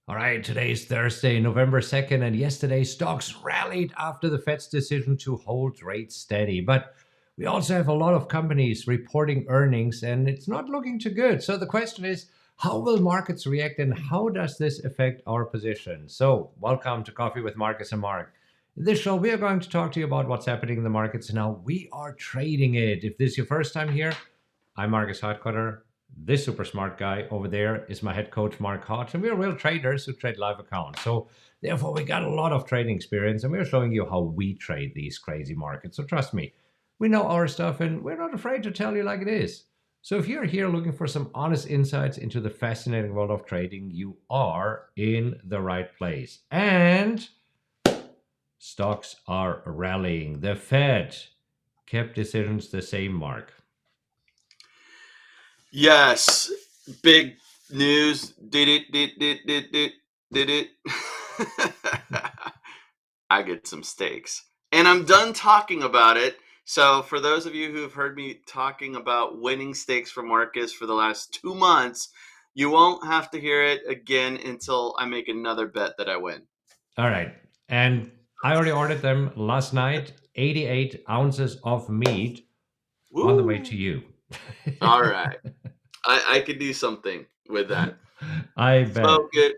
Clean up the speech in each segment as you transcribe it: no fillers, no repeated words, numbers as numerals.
All right, today's Thursday, November 2nd, and yesterday stocks rallied after the Fed's decision to hold rates steady. But we also have a lot of companies reporting earnings, and it's not looking too good. So the question is, how will markets react, and how does this affect our position? So, welcome to Coffee with Markus and Mark. In this show, we are going to talk to you about what's happening in the markets and how we are trading it. If this is your first time here, I'm Markus Heitkoetter. This super smart guy over there is my head coach, Markus, and we're real traders who trade live accounts. So therefore, we got a lot of trading experience, and we're showing you how we trade these crazy markets. So trust me, we know our stuff, and we're not afraid to tell you like it is. So if you're here looking for some honest insights into the fascinating world of trading, you are in the right place. And stocks are rallying. The Fed kept decisions the same, Mark. Yes, big news. Did it. I get some steaks. And I'm done talking about it. So for those of you who've heard me talking about winning steaks for Markus for the last 2 months, you won't have to hear it again until I make another bet that I win. All right. And I already ordered them last night, 88 ounces of meat on the way Woo! to you. All right. I could do something with that. I bet. Smoke it,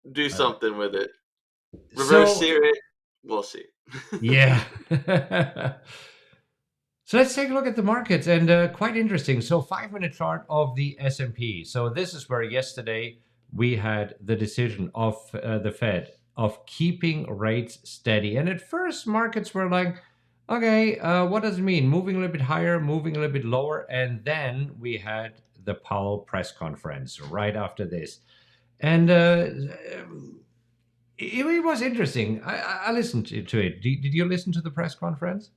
do All right. something with it. Reverse So, sear it. We'll see. yeah. So let's take a look at the markets, and quite interesting. So 5-minute chart of the S&P. So this is where yesterday we had the decision of the Fed of keeping rates steady. And at first, markets were like, okay, what does it mean? Moving a little bit higher, moving a little bit lower. And then we had the Powell press conference right after this. And it was interesting. I listened to it. Did you listen to the press conference?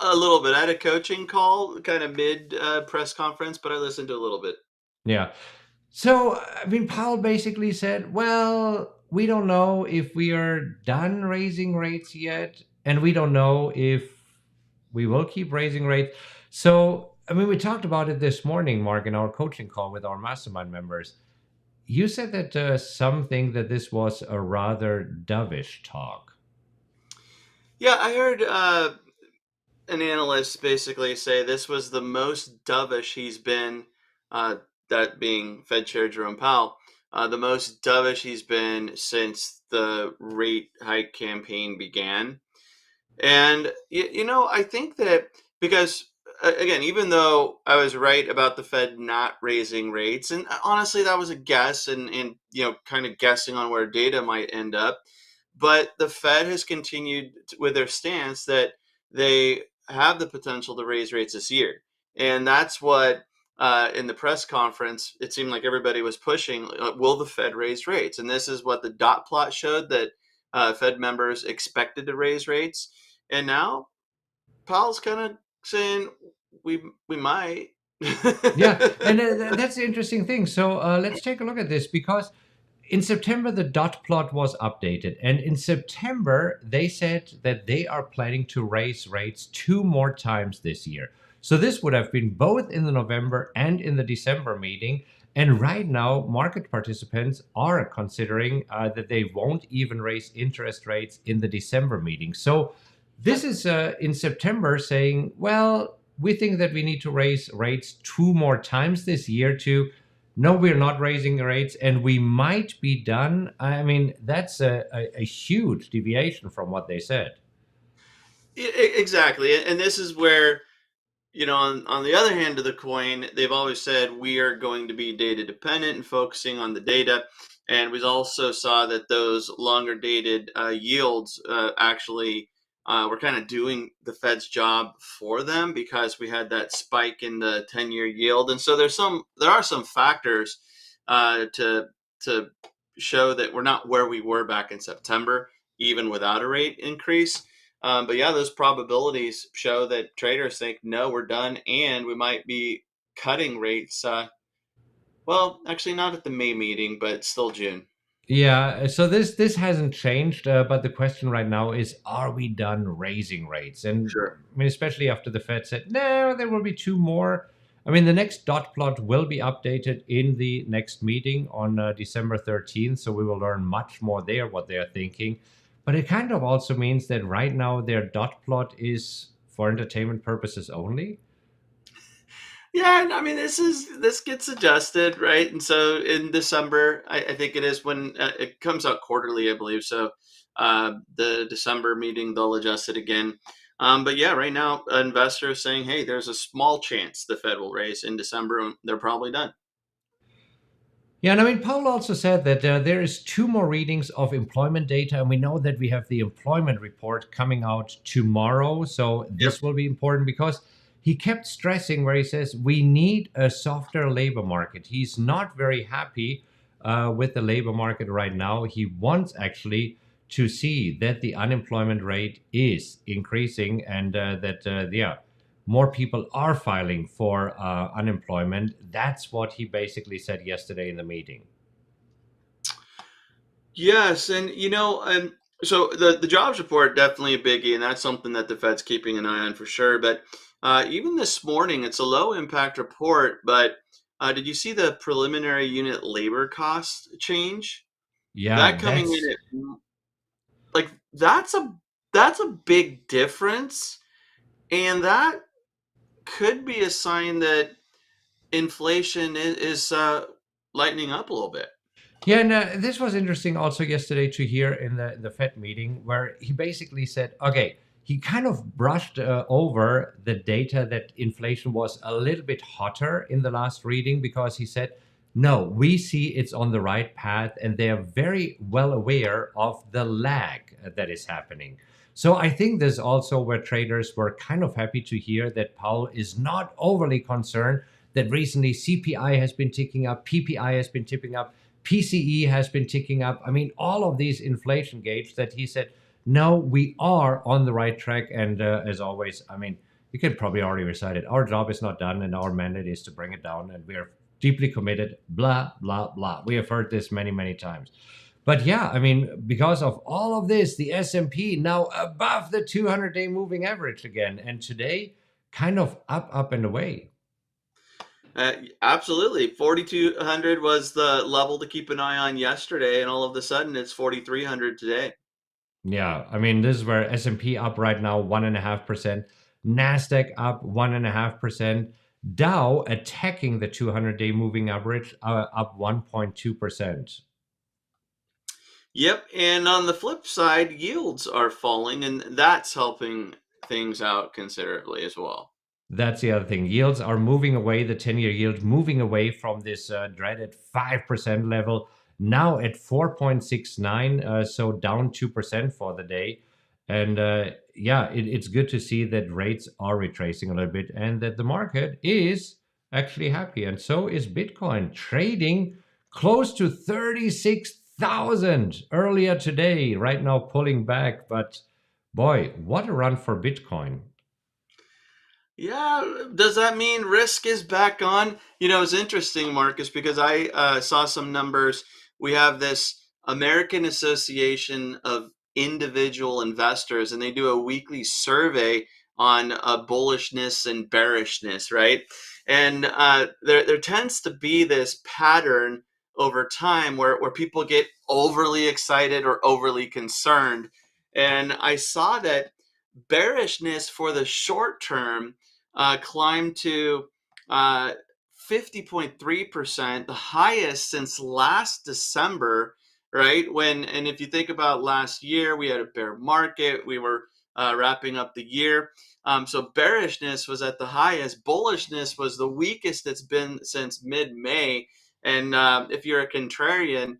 A little bit. I had a coaching call, kind of mid press conference, but I listened to a little bit. Yeah. So, I mean, Powell basically said, well, we don't know if we are done raising rates yet, and we don't know if we will keep raising rates. So, I mean, we talked about it this morning, Mark, in our coaching call with our mastermind members. You said that some think that this was a rather dovish talk. Yeah, I heard an analyst basically say this was the most dovish he's been, that being Fed Chair Jerome Powell, the most dovish he's been since the rate hike campaign began. And, I think that because, again, even though I was right about the Fed not raising rates, and honestly, that was a guess and kind of guessing on where data might end up. But the Fed has continued with their stance that they have the potential to raise rates this year. And that's what, in the press conference, it seemed like everybody was pushing, will the Fed raise rates? And this is what the dot plot showed, that Fed members expected to raise rates. And now Powell's kind of saying we might. Yeah, and that's the interesting thing. So let's take a look at this because in September, the dot plot was updated. And in September, they said that they are planning to raise rates 2 more times this year. So this would have been both in the November and in the December meeting. And right now, market participants are considering that they won't even raise interest rates in the December meeting. So this is in September saying, well, we think that we need to raise rates 2 more times this year to no, we're not raising rates and we might be done. I mean, that's a huge deviation from what they said. Exactly. And this is where, on the other hand of the coin, they've always said we are going to be data dependent and focusing on the data. And we also saw that those longer dated yields actually were kind of doing the Fed's job for them, because we had that spike in the 10-year yield. And so there are some factors to show that we're not where we were back in September, even without a rate increase. But yeah, those probabilities show that traders think, no, we're done, and we might be cutting rates. Well, actually, not at the May meeting, but still June. Yeah, so this hasn't changed, but the question right now is, are we done raising rates? And Sure. I mean, especially after the Fed said, no, there will be 2 more. I mean, the next dot plot will be updated in the next meeting on December 13th, so we will learn much more there what they are thinking. But it kind of also means that right now their dot plot is for entertainment purposes only. Yeah, and I mean this gets adjusted, right? And so in December, I think it is when it comes out quarterly, I believe. So the December meeting, they'll adjust it again. But yeah, right now, investors saying, hey, there's a small chance the Fed will raise in December, and they're probably done. Yeah, and I mean, Powell also said that there is two more readings of employment data, and we know that we have the employment report coming out tomorrow. So Yep. this will be important because he kept stressing where he says we need a softer labor market. He's not very happy with the labor market right now. He wants actually to see that the unemployment rate is increasing and that more people are filing for unemployment. That's what he basically said yesterday in the meeting. Yes, and so the jobs report definitely a biggie, and that's something that the Fed's keeping an eye on for sure. But even this morning, it's a low impact report. But did you see the preliminary unit labor cost change? Yeah, That coming in that's at like that's a big difference, and that could be a sign that inflation is lightening up a little bit. yeah, and this was interesting also yesterday to hear in the Fed meeting where he basically said, okay, he kind of brushed over the data that inflation was a little bit hotter in the last reading because he said, no, we see it's on the right path, and they are very well aware of the lag that is happening. So I think this also where traders were kind of happy to hear that Powell is not overly concerned that recently CPI has been ticking up, PPI has been tipping up, PCE has been ticking up. I mean, all of these inflation gauge that he said, no, we are on the right track. And as always, I mean, you can probably already recite it. Our job is not done, and our mandate is to bring it down. And we are deeply committed, blah, blah, blah. We have heard this many, many times. But yeah, I mean, because of all of this, the S&P now above the 200-day moving average again. And today, kind of up, up and away. Absolutely. 4,200 was the level to keep an eye on yesterday, and all of a sudden it's 4,300 today. Yeah, I mean, this is where S&P up right now 1.5%, Nasdaq up 1.5%, Dow attacking the 200-day moving average up 1.2%. Yep. And on the flip side, yields are falling, and that's helping things out considerably as well. That's the other thing. Yields are moving away, the 10-year yield moving away from this dreaded 5% level, now at 4.69, so down 2% for the day. And yeah, it's good to see that rates are retracing a little bit and that the market is actually happy. And so is Bitcoin trading close to 36,000 earlier today, right now pulling back. But boy, what a run for Bitcoin. Yeah, does that mean risk is back on? It's interesting, Marcus, because I saw some numbers. We have this American Association of Individual Investors, and they do a weekly survey on bullishness and bearishness, right? And there tends to be this pattern over time where people get overly excited or overly concerned. And I saw that bearishness for the short term climbed to 50.3%, the highest since last December, right? And if you think about last year, we had a bear market, we were wrapping up the year. So bearishness was at the highest, bullishness was the weakest it's been since mid May. And if you're a contrarian,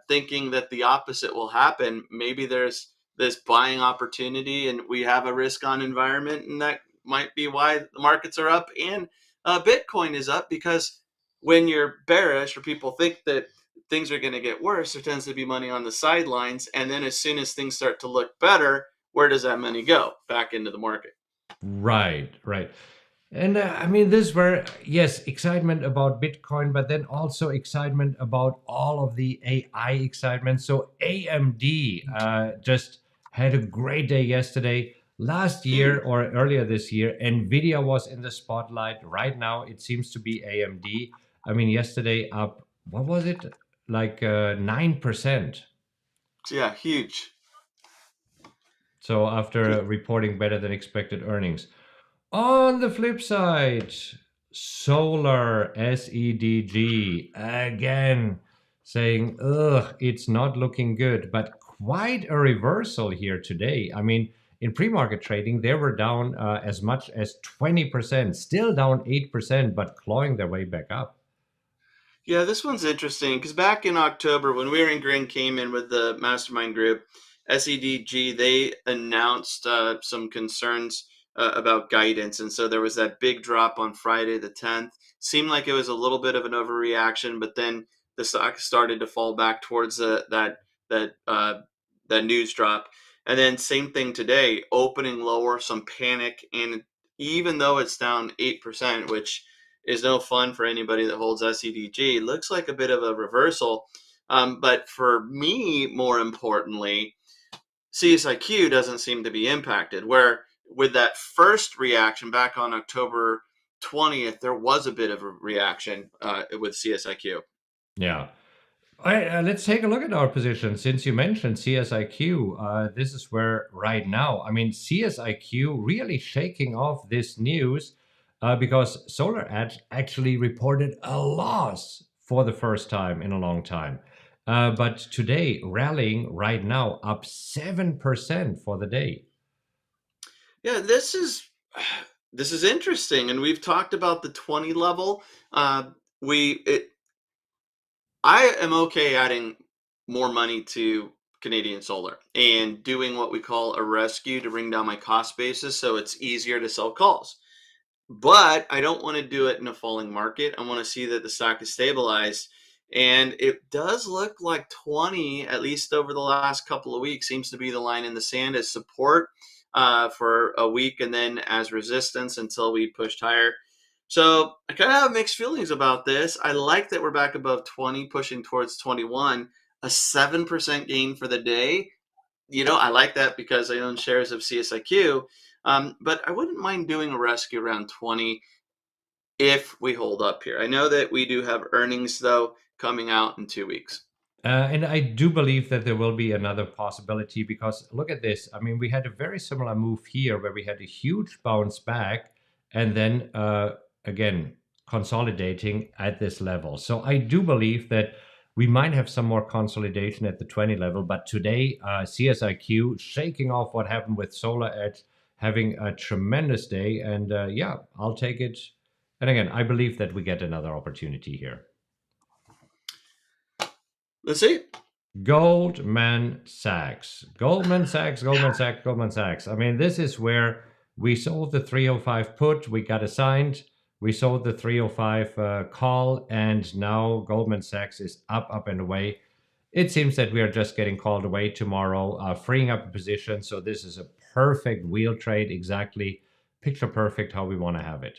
thinking that the opposite will happen, maybe there's this buying opportunity and we have a risk on environment, and that might be why the markets are up and Bitcoin is up, because when you're bearish or people think that things are going to get worse, there tends to be money on the sidelines. And then as soon as things start to look better, where does that money go? Back into the market. Right, right. And I mean, this were, yes, excitement about Bitcoin, but then also excitement about all of the AI excitement. So AMD just had a great day yesterday, Last Hmm. year or earlier this year, Nvidia was in the spotlight. Right now, it seems to be AMD. I mean, yesterday up, what was it? Like 9%. Yeah, huge. So after reporting better than expected earnings. On the flip side, Solar SEDG again saying, ugh, it's not looking good, but quite a reversal here today. I mean, in pre market trading, they were down as much as 20%, still down 8%, but clawing their way back up. Yeah, this one's interesting because back in October, when we were in Grand Cayman with the mastermind group, SEDG, they announced some concerns about guidance. And so there was that big drop on Friday the 10th. Seemed like it was a little bit of an overreaction, but then the stock started to fall back towards that that news drop. And then same thing today, opening lower, some panic. And even though it's down 8%, which is no fun for anybody that holds SEDG. Looks like a bit of a reversal. But for me, more importantly, CSIQ doesn't seem to be impacted. Where with that first reaction back on October 20th, there was a bit of a reaction with CSIQ. Yeah. All right, let's take a look at our position. Since you mentioned CSIQ, this is where right now, I mean, CSIQ really shaking off this news because SolarEdge actually reported a loss for the first time in a long time. But today, rallying right now up 7% for the day. Yeah, this is interesting, and we've talked about the 20 level. We it I am okay adding more money to Canadian Solar and doing what we call a rescue to bring down my cost basis so it's easier to sell calls. But I don't want to do it in a falling market. I want to see that the stock is stabilized. And it does look like 20, at least over the last couple of weeks, seems to be the line in the sand as support for a week and then as resistance until we pushed higher. So I kind of have mixed feelings about this. I like that we're back above 20, pushing towards 21, a 7% gain for the day. I like that because I own shares of CSIQ. But I wouldn't mind doing a rescue around 20 if we hold up here. I know that we do have earnings, though, coming out in 2 weeks. And I do believe that there will be another possibility because look at this. I mean, we had a very similar move here where we had a huge bounce back and then again consolidating at this level. So I do believe that we might have some more consolidation at the 20 level. But today, CSIQ shaking off what happened with SolarEdge, having a tremendous day. And yeah, I'll take it. And again, I believe that we get another opportunity here. Let's see. Goldman Sachs. Goldman Sachs, Goldman Sachs, Goldman Sachs. I mean, this is where we sold the 305 put, we got assigned, we sold the 305 call, and now Goldman Sachs is up and away. It seems that we are just getting called away tomorrow, freeing up a position. So this is a perfect wheel trade, exactly picture perfect how we want to have it.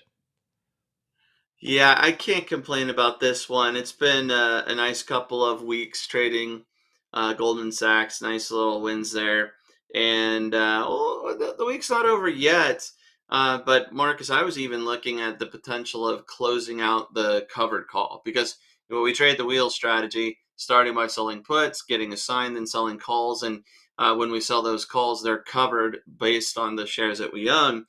Yeah, I can't complain about this one. It's been a nice couple of weeks trading Goldman Sachs. Nice little wins there. And the week's not over yet. But Marcus, I was even looking at the potential of closing out the covered call because we trade the wheel strategy, starting by selling puts, getting assigned, then selling calls. And when we sell those calls, they're covered based on the shares that we own.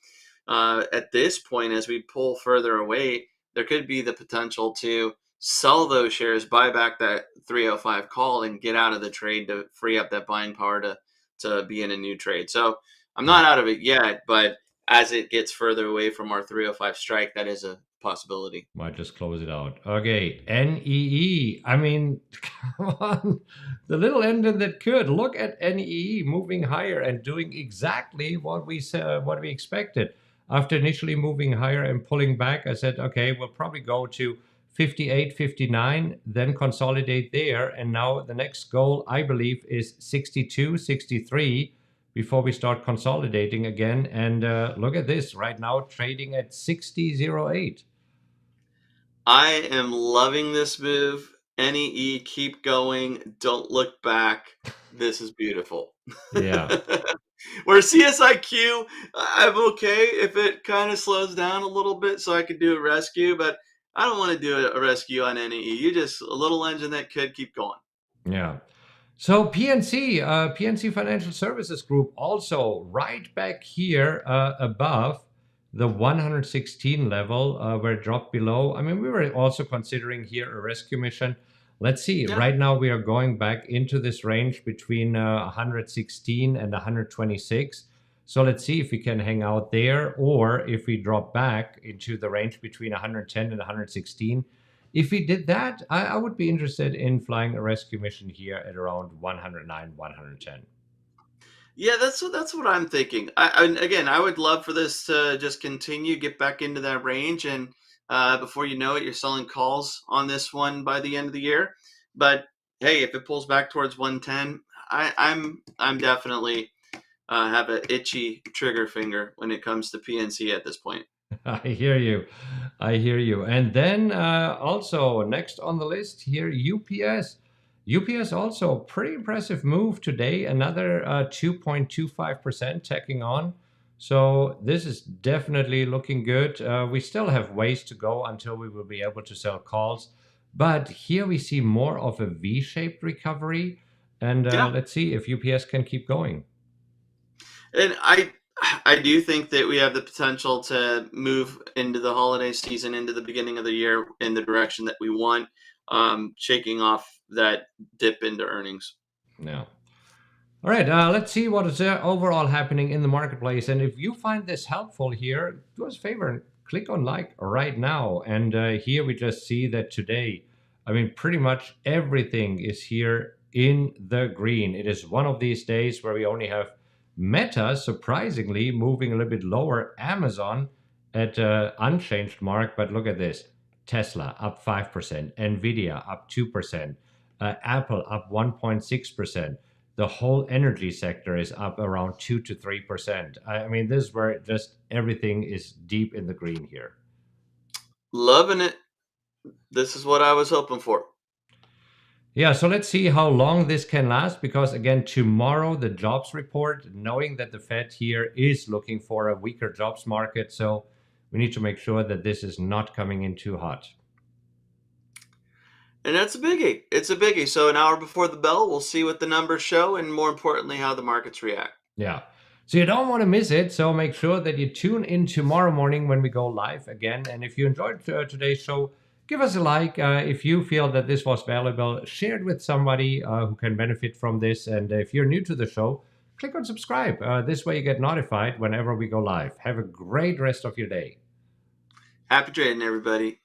At this point, as we pull further away, there could be the potential to sell those shares, buy back that 305 call, and get out of the trade to free up that buying power to be in a new trade. So I'm not out of it yet, but as it gets further away from our 305 strike, that is a possibility. Might just close it out. Okay, NEE. I mean, come on. The little engine that could. Look at NEE moving higher and doing exactly what we said, what we expected. After initially moving higher and pulling back, I said, okay, we'll probably go to 58, 59, then consolidate there. And now the next goal, I believe, is 62, 63 before we start consolidating again. And look at this right now, trading at 60.08. I am loving this move. NEE, keep going. Don't look back. This is beautiful. Yeah. Where CSIQ, I'm okay if it kind of slows down a little bit so I could do a rescue, but I don't want to do a rescue on NEE. You just a little engine that could keep going. Yeah. So PNC Financial Services Group also right back here above the 116 level where it dropped below. I mean, we were also considering here a rescue mission. Let's see. Yeah. Right now we are going back into this range between 116 and 126. So let's see if we can hang out there or if we drop back into the range between 110 and 116. If we did that, I would be interested in flying a rescue mission here at around 109, 110. Yeah, that's what I'm thinking. And again, I would love for this to just continue, get back into that range, and before you know it, you're selling calls on this one by the end of the year. But hey, if it pulls back towards 110, I'm definitely have an itchy trigger finger when it comes to PNC at this point. I hear you. I hear you. And then also next on the list here, UPS. UPS also pretty impressive move today. Another 2.25% tacking on. So this is definitely looking good. We still have ways to go until we will be able to sell calls. But here we see more of a V-shaped recovery. And Yeah, let's see if UPS can keep going. and I do think that we have the potential to move into the holiday season, into the beginning of the year, in the direction that we want, shaking off that dip into earnings. Yeah. All right, let's see what is overall happening in the marketplace. And if you find this helpful here, do us a favor and click on like right now. And here we just see that today, I mean, pretty much everything is here in the green. It is one of these days where we only have Meta, surprisingly, moving a little bit lower, Amazon at unchanged mark. But look at this, Tesla up 5%, Nvidia up 2%, Apple up 1.6%. The whole energy sector is up around 2 to 3%. I mean, this is where just everything is deep in the green here. Loving it. This is what I was hoping for. Yeah, so let's see how long this can last because, again, tomorrow, the jobs report, knowing that the Fed here is looking for a weaker jobs market. So we need to make sure that this is not coming in too hot. And that's a biggie. It's a biggie. So an hour before the bell, we'll see what the numbers show, and more importantly, how the markets react. Yeah. So you don't want to miss it. So make sure that you tune in tomorrow morning when we go live again. And if you enjoyed today's show, give us a like. If you feel that this was valuable, share it with somebody who can benefit from this. And if you're new to the show, click on subscribe. This way you get notified whenever we go live. Have a great rest of your day. Happy trading, everybody.